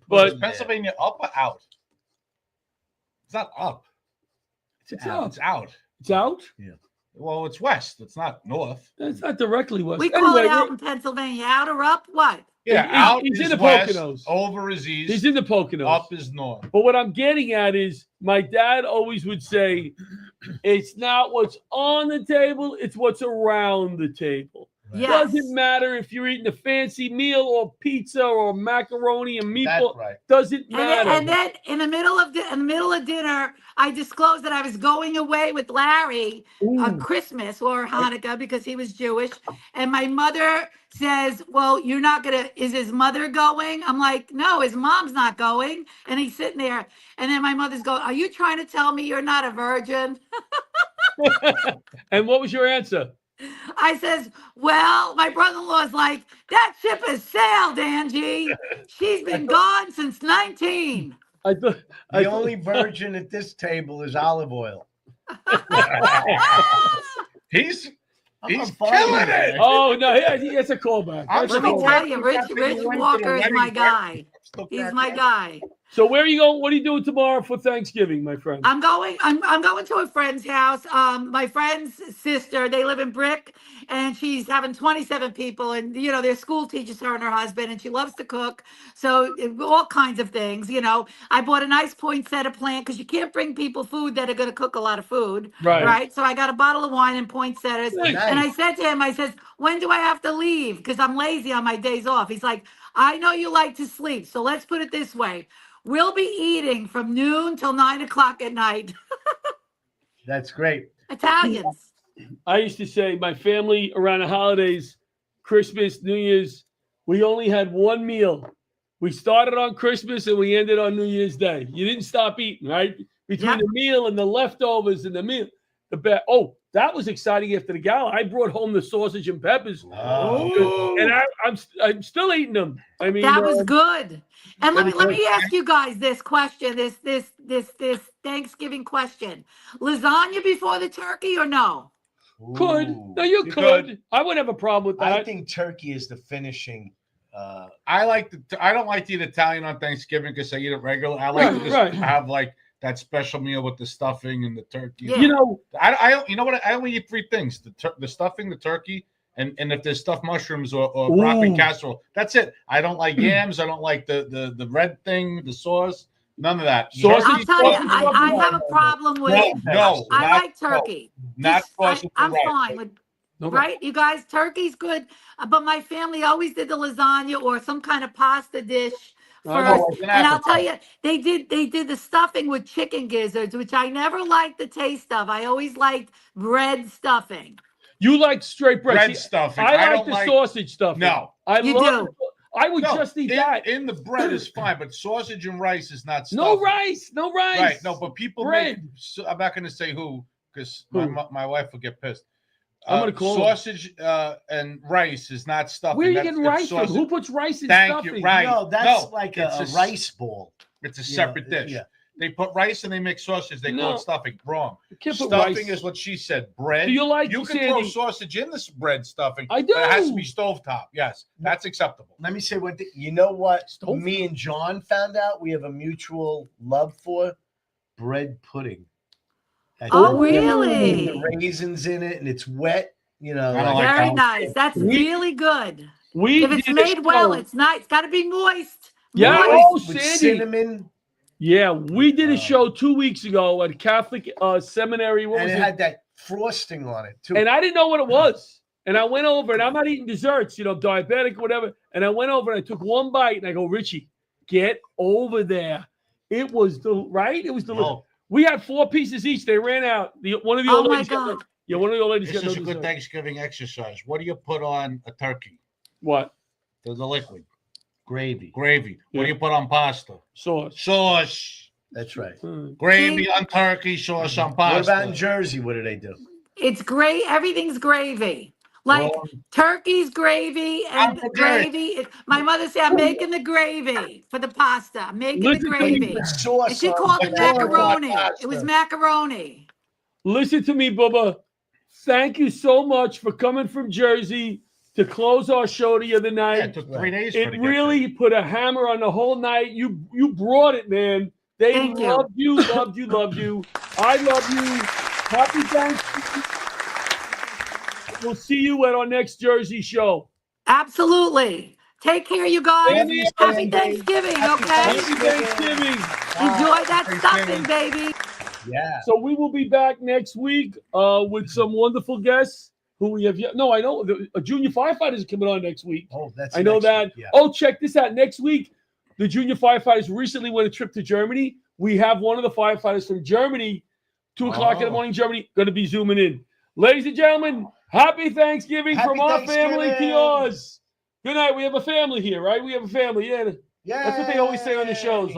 But Pennsylvania up or out? It's not up. It's out. It's out. It's out? Yeah. Well, it's west. It's not north. It's not directly west. We call Anyway, it out in Pennsylvania. Out or up? What? Yeah, out he's is in the west, Poconos. over is east, He's in the Poconos. up is north. But what I'm getting at is my dad always would say, it's not what's on the table, it's what's around the table. Yes. Doesn't matter if you're eating a fancy meal or pizza or macaroni and meatball. That's right. Doesn't matter. And then in the middle of dinner, I disclosed that I was going away with Larry on Christmas or Hanukkah because he was Jewish. And my mother says, "Well, you're not gonna. Is his mother going?" I'm like, "No, his mom's not going." And he's sitting there. And then my mother's going, "Are you trying to tell me you're not a virgin?" And what was your answer? I says, "Well, my brother-in-law's like, that ship has sailed, Angie. She's been gone since 19." The only virgin at this table is olive oil. He's killing fine. it. Oh no, that's a callback. I'm That's a Let me callback. tell you, Rich Walker is my guy. He's my guy. So where are you going? What are you doing tomorrow for Thanksgiving, my friend? I'm going to a friend's house. My friend's sister, they live in Brick, and she's having 27 people, and their school teaches her and her husband, and she loves to cook. So all kinds of things. I bought a nice poinsettia plant because you can't bring people food that are going to cook a lot of food. Right. So I got a bottle of wine and poinsettias. Nice. And I said to him, I says, "When do I have to leave? Because I'm lazy on my days off." He's like, "I know you like to sleep. So let's put it this way. We'll be eating from noon till 9 o'clock at night." That's great. Italians. I used to say my family around the holidays, Christmas, New Year's, we only had one meal. We started on Christmas and we ended on New Year's Day. You didn't stop eating, right? Between the meal and the leftovers and the meal. That was exciting after the gala. I brought home the sausage and peppers. Oh. And I'm still eating them. I mean, That was good. And let me ask you guys this question, this Thanksgiving question. Lasagna before the turkey or no? Could. No, you could. I wouldn't have a problem with that. I think turkey is the finishing. I don't like to eat Italian on Thanksgiving because I eat it regular. I like to just have like that special meal with the stuffing and the turkey. Yeah. I you know what? I only eat three things: the stuffing, the turkey, and if there's stuffed mushrooms or broccoli casserole. That's it. I don't like yams. I don't like the red thing, the sauce. None of that. Sausage. I'll tell you, I have a problem with No, I like turkey. not sausage. I'm fine with right? You guys, turkey's good, but my family always did the lasagna or some kind of pasta dish first. And I'll tell you, they did the stuffing with chicken gizzards, which I never liked the taste of. I always liked bread stuffing. You like straight bread. Bread stuffing. I like the sausage stuffing. No. I would just eat that. In the bread is fine, but sausage and rice is not stuffing. No rice. Right. No, but people bread. I'm not going to say who because my wife will get pissed. I'm going to call sausage and rice is not stuffing. Where are you getting rice from? Who puts rice in stuffing? Thank you. Right. No, that's like a rice ball. It's a separate dish. Yeah. They put rice and they make sausage. They call it stuffing. Wrong. Stuffing is what she said. Bread. Do you like you can throw sausage in this bread stuffing. I do. But it has to be stovetop. Yes, that's acceptable. Let me say one thing. You know what? Me and John found out we have a mutual love for bread pudding. Oh, really? The raisins in it, and it's wet. Very nice. That's really good. If it's made well, it's nice. It's got to be moist. Yeah. Moist. Oh, with Sandy. cinnamon. Yeah, we did a show 2 weeks ago at a Catholic seminary. And it had that frosting on it too. And I didn't know what it was. And I went over, and I'm not eating desserts, diabetic, whatever. And I went over and I took one bite, and I go, Richie, get over there. It was right. It was delicious. Oh. We had 4 pieces each. They ran out. One of the old ladies. God. One of the old ladies. This is no a good dessert. Thanksgiving exercise. What do you put on a turkey? What? The liquid. Gravy. What do you put on pasta? Sauce. That's right. Gravy on turkey, sauce on pasta. What about in Jersey? What do they do? It's great. Everything's gravy. Like turkey's gravy and gravy. My mother said, "I'm making the gravy for the pasta. I'm making the gravy." And she called it macaroni. It was macaroni. Listen to me, Bubba. Thank you so much for coming from Jersey to close our show the other night. Yeah, it took 3 days. It really put a hammer on the whole night. You brought it, man. They Thank you. loved you, loved you, loved you. I love you. Happy Thanksgiving. We'll see you at our next Jersey show. Absolutely. Take care, you guys. Andy, Happy Thanksgiving, okay? Happy Thanksgiving. Enjoy that stuffing, baby. Yeah. So we will be back next week with some wonderful guests who we have yet. No, I know a junior firefighters are coming on next week. Oh, that's I know next that. week, yeah. Oh, check this out. Next week, the junior firefighters recently went a trip to Germany. We have one of the firefighters from Germany, 2:00 in the morning, Germany, going to be zooming in. Ladies and gentlemen, happy Thanksgiving from our family to yours. Good night. We have a family here, right? We have a family. Yeah. That's what they always say on the shows.